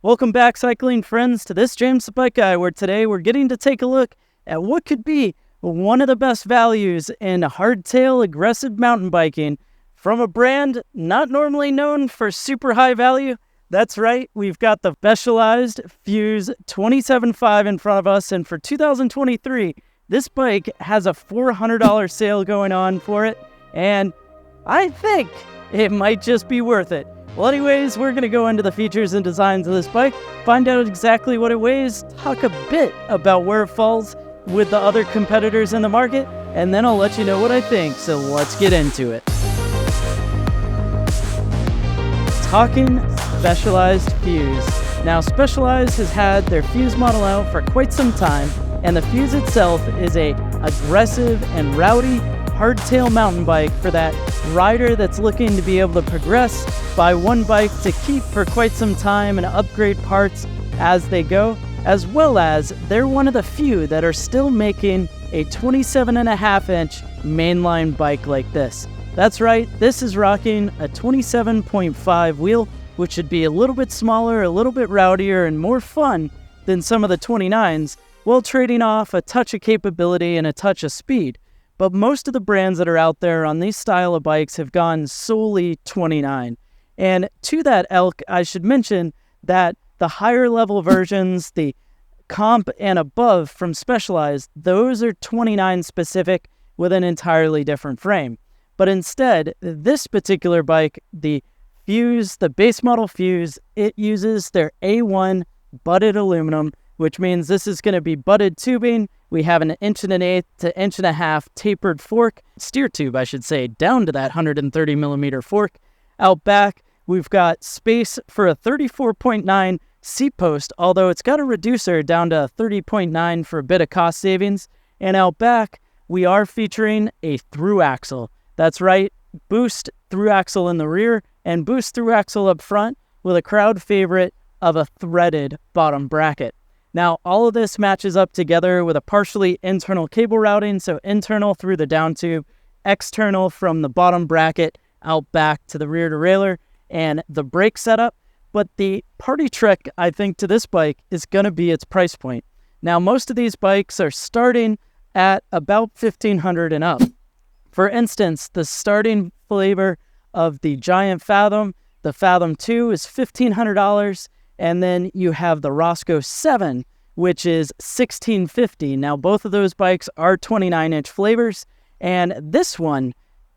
Welcome back, cycling friends, to this James the Bike Guy, where today we're getting to take a look at what could be one of the best values in hardtail aggressive mountain biking from a brand not normally known for super high value. That's right, we've got the Specialized Fuse 27.5 in front of us, and for 2023, this bike has a $400 sale going on for it, and I think it might just be worth it. Well, anyways, we're going to go into the features and designs of this bike, find out exactly what it weighs, talk a bit about where it falls with the other competitors in the market, and then I'll let you know what I think, so let's get into it. Talking Specialized Fuse. Now, Specialized has had their Fuse model out for quite some time, and the Fuse itself is a aggressive and rowdy hardtail mountain bike for that rider that's looking to be able to progress, buy one bike to keep for quite some time and upgrade parts as they go, as well as they're one of the few that are still making a 27.5-inch mainline bike like this. That's right, this is rocking a 27.5 wheel, which should be a little bit smaller, a little bit rowdier, and more fun than some of the 29s, while trading off a touch of capability and a touch of speed. But most of the brands that are out there on these style of bikes have gone solely 29. And to that ilk, I should mention that the higher level versions, the comp and above from Specialized, those are 29 specific with an entirely different frame. But instead, this particular bike, the Fuse, the base model Fuse, it uses their A1 butted aluminum, which means this is going to be butted tubing. We have an 1.125 to 1.5 tapered fork, steer tube, I should say, down to that 130 millimeter fork. Out back, we've got space for a 34.9 seat post, although it's got a reducer down to 30.9 for a bit of cost savings. And out back, we are featuring a through axle. That's right, boost through axle in the rear and boost through axle up front with a crowd favorite of a threaded bottom bracket. Now, all of this matches up together with a partially internal cable routing, so internal through the down tube, external from the bottom bracket out back to the rear derailleur, and the brake setup. But the party trick, I think, to this bike is going to be its price point. Now, most of these bikes are starting at about $1,500 and up. For instance, the starting flavor of the Giant Fathom, the Fathom 2 is $1,500, and then you have the Roscoe 7, which is $1,650. Now, both of those bikes are 29-inch flavors, and this one,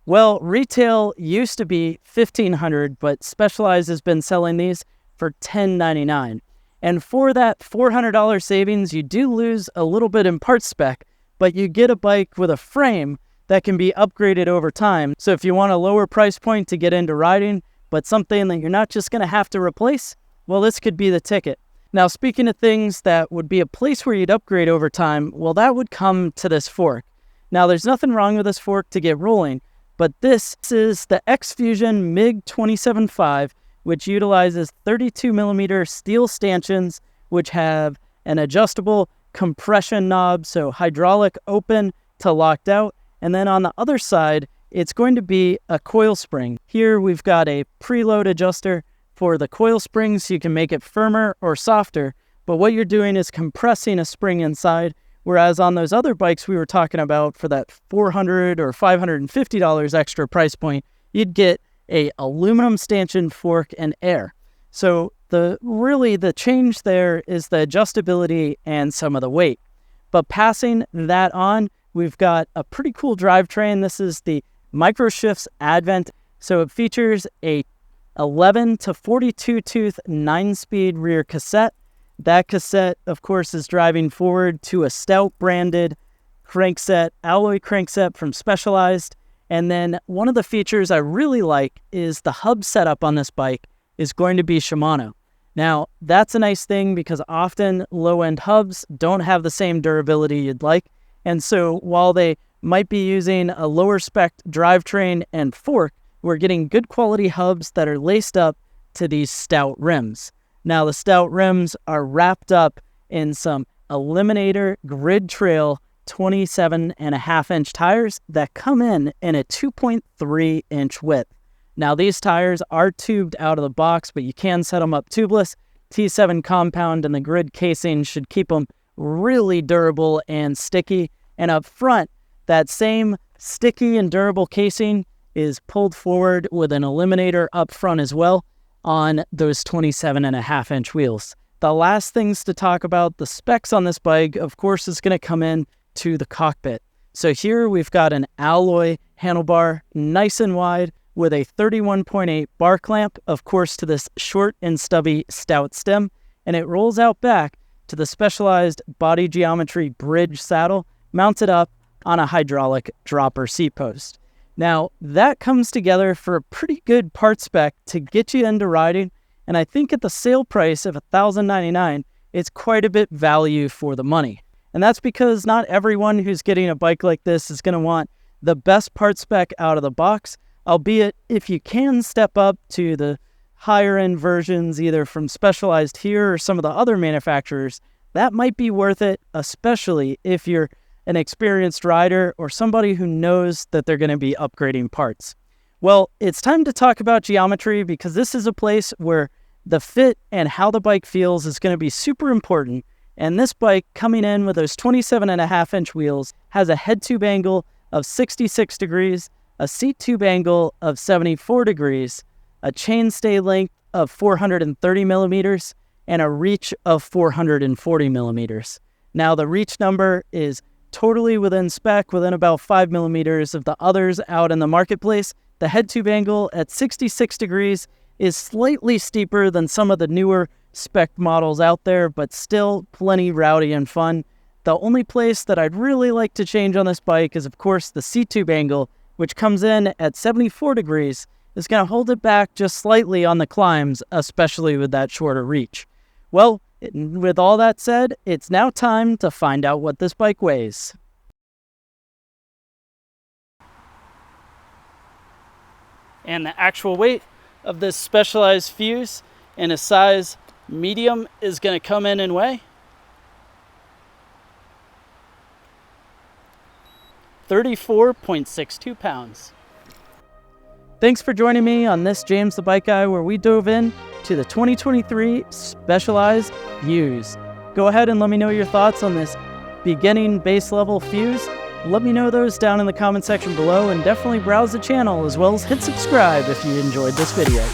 well, retail used to be $1,500, but Specialized has been selling these for $1,099. And for that $400 savings, you do lose a little bit in part spec, but you get a bike with a frame that can be upgraded over time. So if you want a lower price point to get into riding, but something that you're not just going to have to replace, well, this could be the ticket. Now, speaking of things that would be a place where you'd upgrade over time, well, that would come to this fork. Now, there's nothing wrong with this fork to get rolling, but this is the X-Fusion MiG 27.5, which utilizes 32 millimeter steel stanchions, which have an adjustable compression knob, so hydraulic open to locked out. And then on the other side, it's going to be a coil spring. Here we've got a preload adjuster for the coil springs, so you can make it firmer or softer, but what you're doing is compressing a spring inside, whereas on those other bikes we were talking about for that $400 or $550 extra price point, you'd get a aluminum stanchion fork and air. So the change there is the adjustability and some of the weight. But passing that on, we've got a pretty cool drivetrain. This is the microSHIFT's Advent, so it features a 11 to 42 tooth 9-speed rear cassette. That cassette, of course, is driving forward to a Stout branded crankset, alloy crankset from Specialized. And then one of the features I really like is the hub setup on this bike is going to be Shimano. Now, that's a nice thing because often low-end hubs don't have the same durability you'd like. And so while they might be using a lower spec drivetrain and fork, we're getting good quality hubs that are laced up to these Stout rims. Now, the Stout rims are wrapped up in some Eliminator Grid Trail 27.5-inch tires that come in a 2.3-inch width. Now, these tires are tubed out of the box, but you can set them up tubeless. T7 compound in the grid casing should keep them really durable and sticky. And up front, that same sticky and durable casing is pulled forward with an eliminator up front as well on those 27.5-inch wheels. The last things to talk about, the specs on this bike, of course, is going to come in to the cockpit. So here we've got an alloy handlebar, nice and wide, with a 31.8 bar clamp, of course, to this short and stubby stout stem, and it rolls out back to the specialized body geometry bridge saddle mounted up on a hydraulic dropper seat post. Now, that comes together for a pretty good part spec to get you into riding, and I think at the sale price of $1,099, it's quite a bit value for the money. And that's because not everyone who's getting a bike like this is going to want the best part spec out of the box, albeit if you can step up to the higher end versions, either from Specialized here or some of the other manufacturers, that might be worth it, especially if you're an experienced rider or somebody who knows that they're going to be upgrading parts. Well, it's time to talk about geometry, because this is a place where the fit and how the bike feels is going to be super important. And this bike, coming in with those 27.5-inch wheels, has a head tube angle of 66 degrees, a seat tube angle of 74 degrees, a chainstay length of 430 millimeters, and a reach of 440 millimeters. Now, the reach number is totally within spec, within about 5 millimeters of the others out in the marketplace. The head tube angle at 66 degrees is slightly steeper than some of the newer spec models out there, but still plenty rowdy and fun. The only place that I'd really like to change on this bike is, of course, the seat tube angle, which comes in at 74 degrees, is going to hold it back just slightly on the climbs, especially with that shorter reach. Well, with all that said, it's now time to find out what this bike weighs. And the actual weight of this Specialized fuse in a size medium is going to come in and weigh 34.62 pounds. Thanks for joining me on this James the Bike Guy, where we dove in to the 2023 Specialized fuse. Go ahead and let me know your thoughts on this beginning base level fuse. Let me know those down in the comment section below, and definitely browse the channel as well as hit subscribe if you enjoyed this video.